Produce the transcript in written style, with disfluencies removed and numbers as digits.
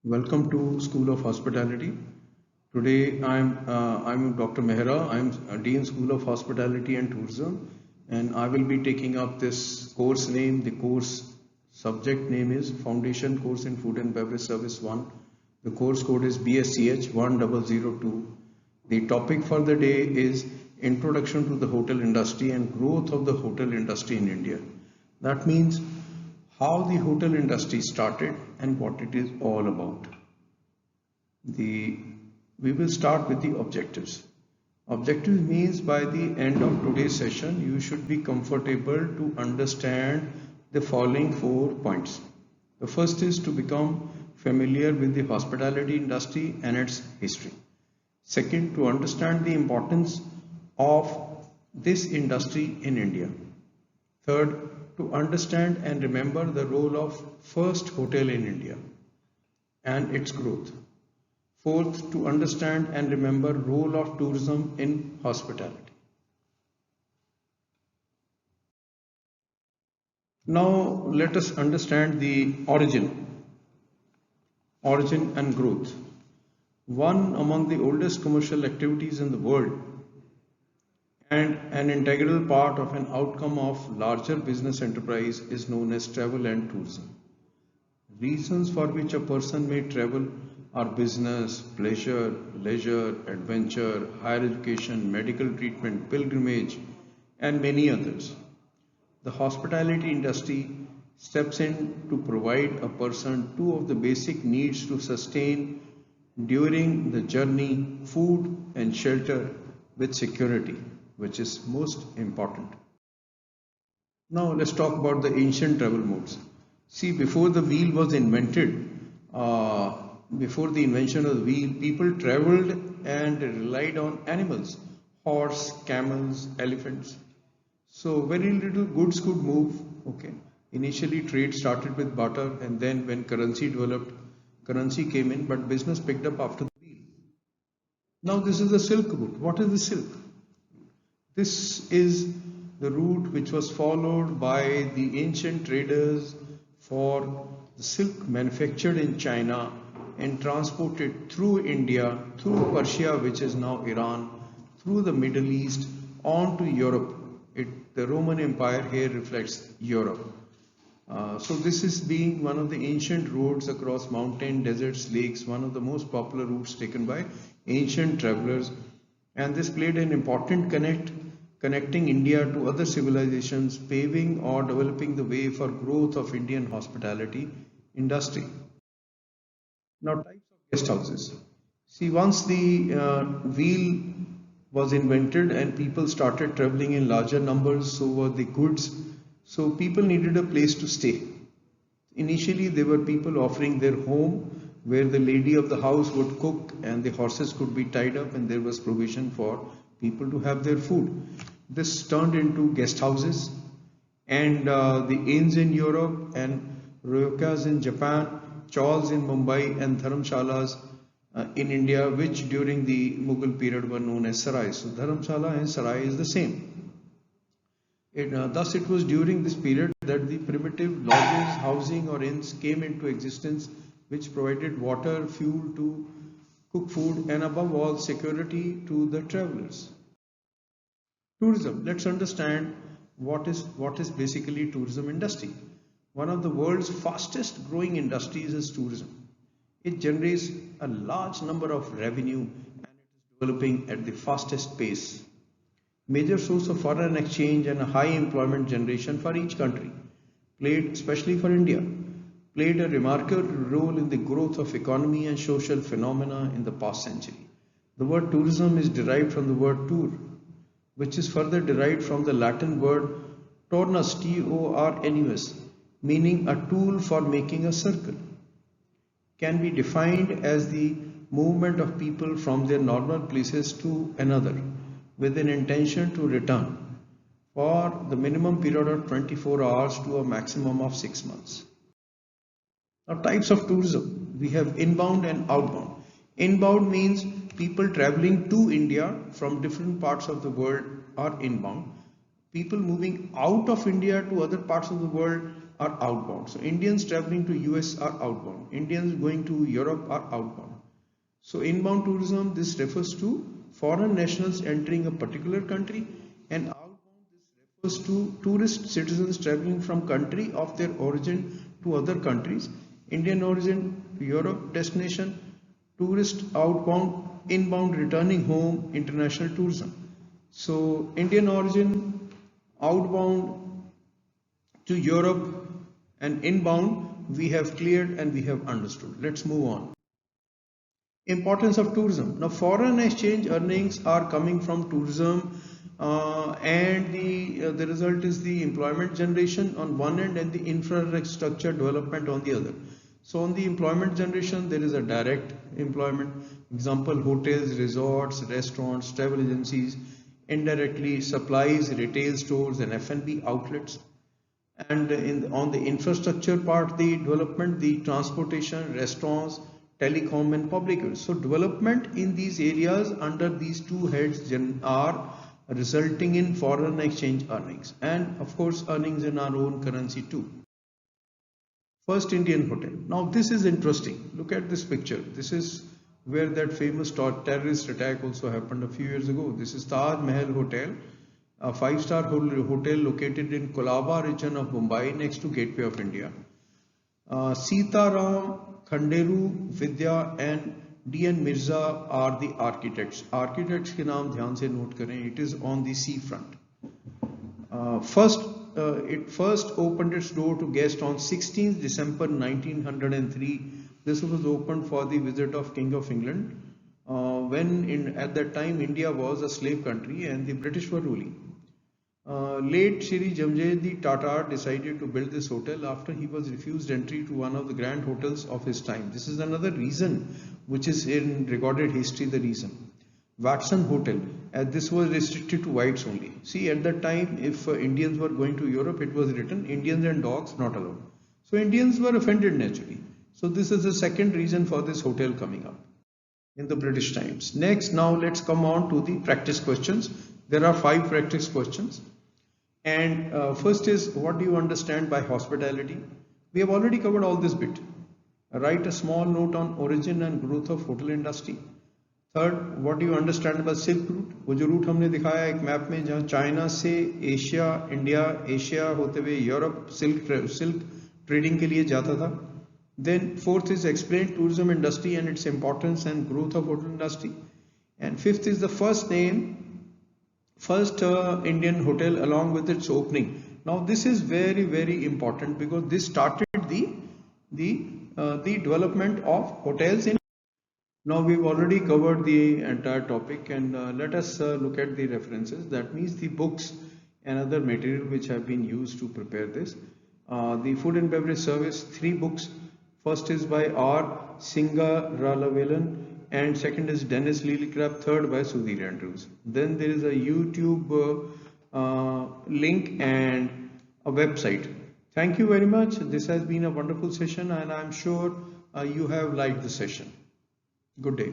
Welcome to School of Hospitality. Today I'm Dr. Mehra. I'm Dean School of Hospitality and Tourism, and I will be taking up this course name. The course subject name is Foundation Course in Food and Beverage Service 1. The course code is BSCH 1002. The topic for the day is Introduction to the Hotel Industry and Growth of the Hotel Industry in India. That means how the hotel industry started and what it is all about. We will start with the objectives. Objectives means by the end of today's session, you should be comfortable to understand the following 4 points. The first is to become familiar with the hospitality industry and its history. Second, to understand the importance of this industry in India. Third, to understand and remember the role of first hotel in India and its growth. Fourth, to understand and remember role of tourism in hospitality. Now let us understand the origin and growth. One among the oldest commercial activities in the world and an integral part of an outcome of larger business enterprise is known as travel and tourism. Reasons for which a person may travel are business, pleasure, leisure, adventure, higher education, medical treatment, pilgrimage, and many others. The hospitality industry steps in to provide a person two of the basic needs to sustain during the journey: food and shelter with security, which is most important. Now let's talk about the ancient travel modes. See, before the wheel was invented, before the invention of the wheel, people traveled and relied on animals: horse, camels, elephants. So very little goods could move. Okay. Initially trade started with barter, and then when currency developed, currency came in, but business picked up after the wheel. Now this is the Silk Route. What is the Silk? This is the route which was followed by the ancient traders for the silk manufactured in China and transported through India, through Persia, which is now Iran, through the Middle East, on to Europe. The Roman Empire here reflects Europe. So this is being one of the ancient roads across mountain, deserts, lakes, one of the most popular routes taken by ancient travelers. And this played an important connecting India to other civilizations, paving or developing the way for growth of Indian hospitality industry. Now, types of guest houses. See, once the wheel was invented and people started traveling in larger numbers, so were the goods. So people needed a place to stay. Initially, there were people offering their home where the lady of the house would cook and the horses could be tied up and there was provision for people to have their food. This turned into guest houses, and the inns in Europe and ryokas in Japan, chawls in Mumbai, and dharamshalas in India, which during the Mughal period were known as sarais. So dharamshala and sarai is the same. Thus it was during this period that the primitive lodges, housing or inns came into existence, which provided water, fuel to cook food, and above all security to the travelers. Tourism. Let's understand what is basically tourism industry. One of the world's fastest growing industries is tourism. It generates a large number of revenue and it is developing at the fastest pace. Major source of foreign exchange and a high employment generation for each country, played especially for India, played a remarkable role in the growth of economy and social phenomena in the past century. The word tourism is derived from the word tour, which is further derived from the Latin word tornus, T-O-R-N-U-S, meaning a tool for making a circle. Can be defined as the movement of people from their normal places to another with an intention to return for the minimum period of 24 hours to a maximum of 6 months. Now, types of tourism. We have inbound and outbound. Inbound means people traveling to India from different parts of the world are inbound. People moving out of India to other parts of the world are outbound. So Indians traveling to US are outbound. Indians going to Europe are outbound. So inbound tourism, this refers to foreign nationals entering a particular country, and outbound, this refers to tourist citizens traveling from country of their origin to other countries. Indian origin to Europe destination, tourist outbound, inbound returning home, international tourism. So Indian origin, outbound to Europe, and inbound we have cleared and we have understood. Let's move on. Importance of tourism. Now, foreign exchange earnings are coming from tourism, and the result is the employment generation on one end and the infrastructure development on the other. So, on the employment generation, there is a direct employment. Example: hotels, resorts, restaurants, travel agencies. Indirectly, supplies, retail stores, and F&B outlets. And on the infrastructure part, the development, the transportation, restaurants, telecom, and public goods. So development in these areas under these two heads are resulting in foreign exchange earnings, and of course earnings in our own currency too. First Indian hotel. Now this is interesting. Look at this picture. This is where that famous terrorist attack also happened a few years ago. This is Taj Mahal Hotel, a five-star hotel located in Colaba region of Mumbai next to Gateway of India. Sitaram, Khanderu, Vidya and D.N. Mirza are the architects. Architects के नाम ध्यान से note करें. It is on the sea front. It first opened its door to guests on 16th December 1903. This was opened for the visit of King of England, at that time India was a slave country and the British were ruling. Late Shri Jamshedji Tata decided to build this hotel after he was refused entry to one of the grand hotels of his time. This is another reason which is in recorded history, the reason. Watson Hotel, as this was restricted to whites only. See, at that time, if Indians were going to Europe, it was written Indians and dogs not allowed. So Indians were offended naturally. So this is the second reason for this hotel coming up in the British times. Next, now let's come on to the practice questions. There are 5 practice questions. And first is, what do you understand by hospitality? We have already covered all this bit. Write a small note on origin and growth of hotel industry. Third, what do you understand about Silk Route? वो जो root हमने दिखाया एक map में, जहाँ China से Asia, India, Asia होते हुए यूरोप सिल्क ट्रेडिंग के लिए जाता था. Then fourth is explain tourism industry and its importance and growth of hotel industry. And fifth is the first Indian hotel along with its opening. Now this is very, very important because this started the development of hotels in. Now we've already covered the entire topic, and let us look at the references. That means the books and other material which have been used to prepare this. The food and beverage service, 3 books. First is by R. Singaralavelan, and second is Dennis Lillicrap, third by Sudhir Andrews. Then there is a YouTube link and a website. Thank you very much. This has been a wonderful session, and I'm sure you have liked the session. Good day.